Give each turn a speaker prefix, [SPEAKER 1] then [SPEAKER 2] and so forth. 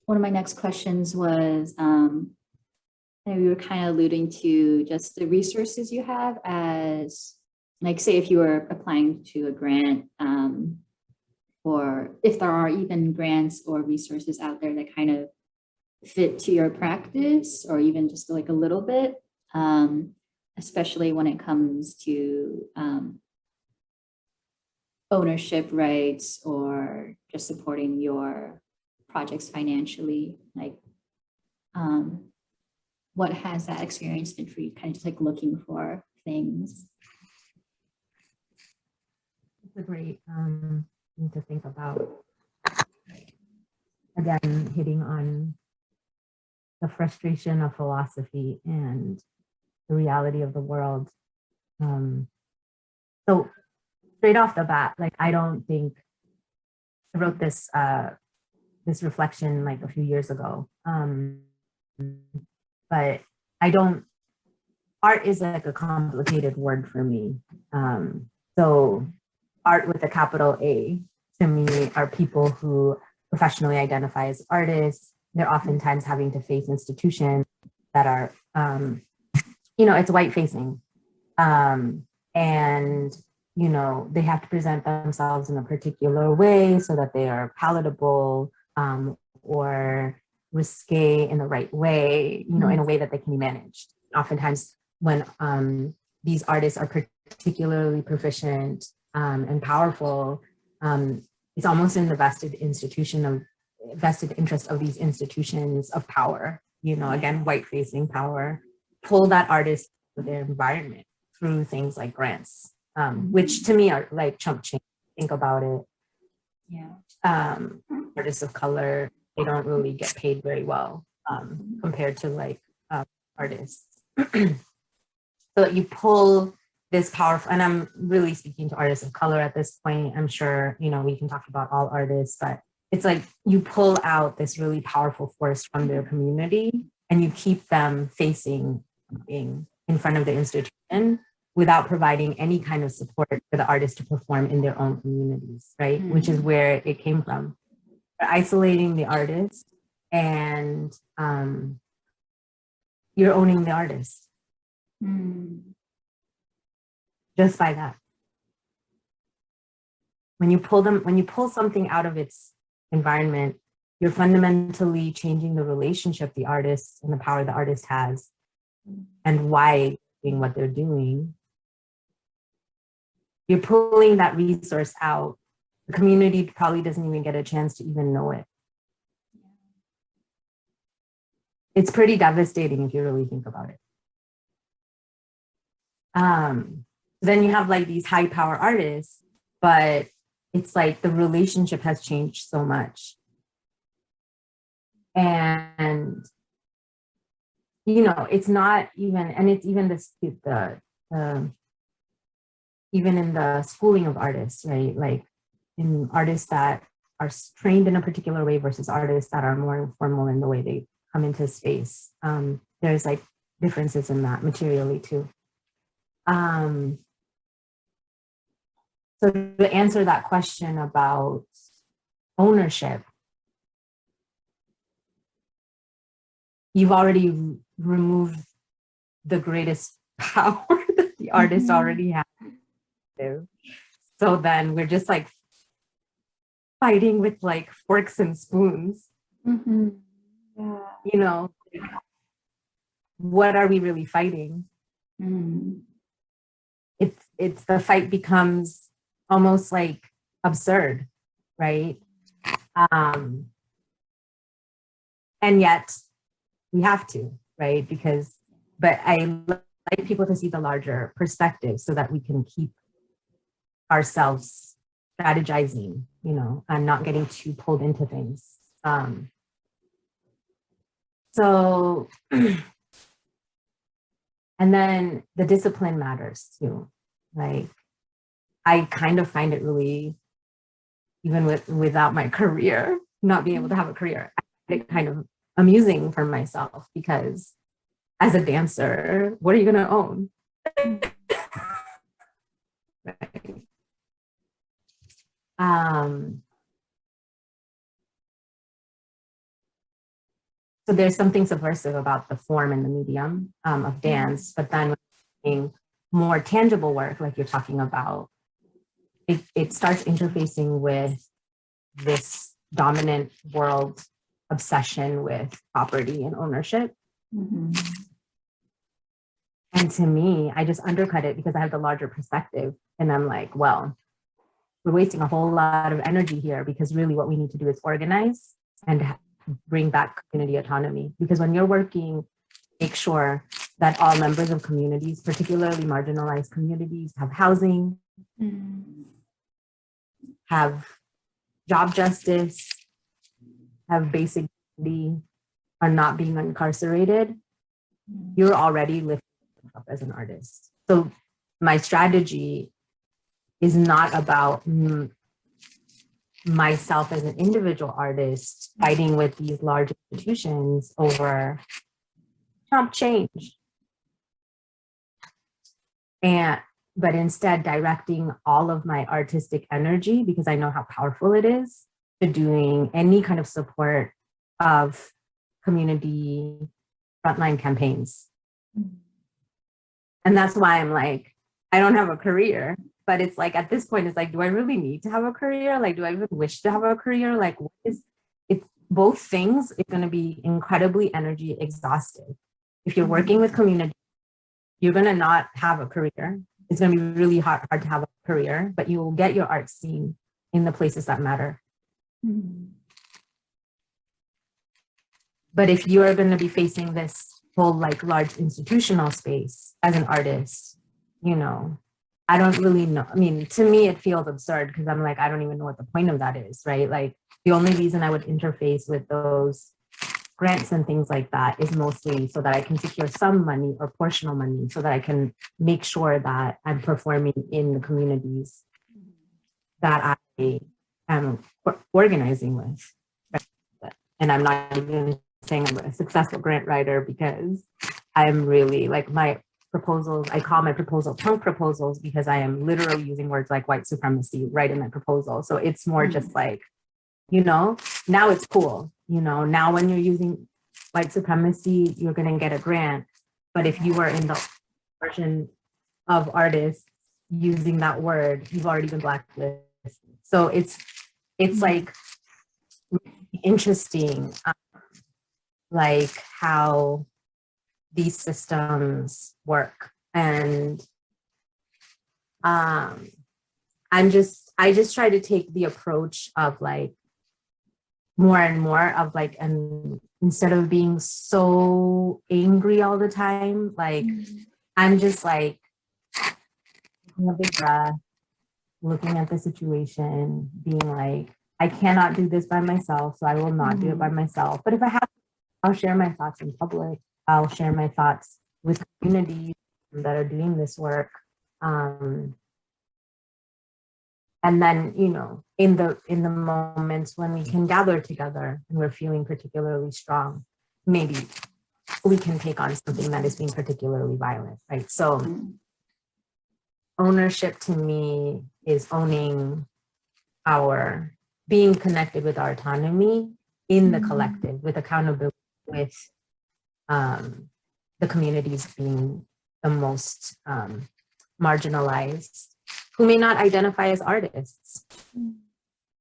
[SPEAKER 1] one of my next questions was, and we were kind of alluding to just the resources you have as, like, say if you were applying to a grant, or if there are even grants or resources out there that kind of fit to your practice, or even just like a little bit, especially when it comes to ownership rights or just supporting your projects financially. Like, what has that experience been for you, kind of just like looking for things?
[SPEAKER 2] It's a great thing to think about. Again, hitting on the frustration of philosophy and the reality of the world. So straight off the bat, like, I don't think I wrote this this reflection like a few years ago, but art is like a complicated word for me. So art with a capital A to me are people who professionally identify as artists. They're oftentimes having to face institutions that are, it's white facing. And, they have to present themselves in a particular way so that they are palatable, or risque in the right way, in a way that they can be managed. Oftentimes when these artists are particularly proficient and powerful, it's almost in the vested interest of these institutions of power, again, white facing power, pull that artist to their environment through things like grants, which to me are like chump change. Think about it. Yeah. Artists of color, they don't really get paid very well compared to like artists. So you pull this powerful, and I'm really speaking to artists of color at this point. I'm sure, we can talk about all artists, but it's like you pull out this really powerful force from their community and you keep them facing in front of the institution without providing any kind of support for the artists to perform in their own communities, right? Mm-hmm. Which is where it came from. They're isolating the artist, and you're owning the artist. Just by that. When you pull something out of its environment, you're fundamentally changing the relationship the artist and the power the artist has and why doing what they're doing. You're pulling that resource out. The community probably doesn't even get a chance to even know it. It's pretty devastating if you really think about it. Then you have like these high power artists, but it's like the relationship has changed so much. And, it's not even, and it's even even in the schooling of artists, right? Like in artists that are trained in a particular way versus artists that are more informal in the way they come into space. There's like differences in that materially too. So to answer that question about ownership, you've already removed the greatest power that the artist already has. So then we're just like fighting with like forks and spoons. Mm-hmm. Yeah. What are we really fighting? Mm. It's the fight becomes almost like absurd, right? And yet we have to, right? But I like people to see the larger perspective so that we can keep ourselves strategizing, and not getting too pulled into things. So, and then the discipline matters too. Like, I kind of find it really, even without my career, not being able to have a career, I find it kind of amusing for myself, because as a dancer, what are you going to own? Right. So there's something subversive about the form and the medium of dance, but then when more tangible work, like you're talking about, it starts interfacing with this dominant world obsession with property and ownership.
[SPEAKER 1] Mm-hmm.
[SPEAKER 2] And to me, I just undercut it because I have the larger perspective. And I'm like, well, we're wasting a whole lot of energy here because really what we need to do is organize and bring back community autonomy. Because when you're working, make sure that all members of communities, particularly marginalized communities, have housing, have job justice, have basic dignity, are not being incarcerated, you're already lifting up as an artist. So my strategy is not about myself as an individual artist fighting with these large institutions over chump change. But instead directing all of my artistic energy, because I know how powerful it is, to doing any kind of support of community frontline campaigns. And that's why I'm like, I don't have a career, but it's like, at this point, it's like, do I really need to have a career? Like, do I even wish to have a career? Like, what is it? Both things is going to be incredibly energy exhaustive. If you're working with community, you're going to not have a career. It's going to be really hard to have a career, but you will get your art seen in the places that matter. But if you are going to be facing this whole like large institutional space as an artist, you know, I don't really know. I mean, to me, it feels absurd because I'm like, I don't even know what the point of that is, right? Like the only reason I would interface with those grants and things like that is mostly so that I can secure some money or portional money so that I can make sure that I'm performing in the communities that I am organizing with. And I'm not even saying I'm a successful grant writer because I'm really like my proposals, I call my proposal punk proposals because I am literally using words like white supremacy right in my proposal. So it's more just like, you know, now it's cool. You know, now when you're using white supremacy, you're going to get a grant. But if you were in the version of artists using that word, you've already been blacklisted. So it's like interesting, like how these systems work. And I just try to take the approach of like more and more of like, and instead of being so angry all the time, like I'm just like taking a big breath, looking at the situation, being like, I cannot do this by myself, so I will not do it by myself. But if I have, I'll share my thoughts in public. I'll share my thoughts with communities that are doing this work. And then, you know, in the moments when we can gather together and we're feeling particularly strong, maybe we can take on something that is being particularly violent, right? So ownership to me is owning our being connected with our autonomy in the collective, with accountability, with the communities being the most marginalized, who may not identify as artists.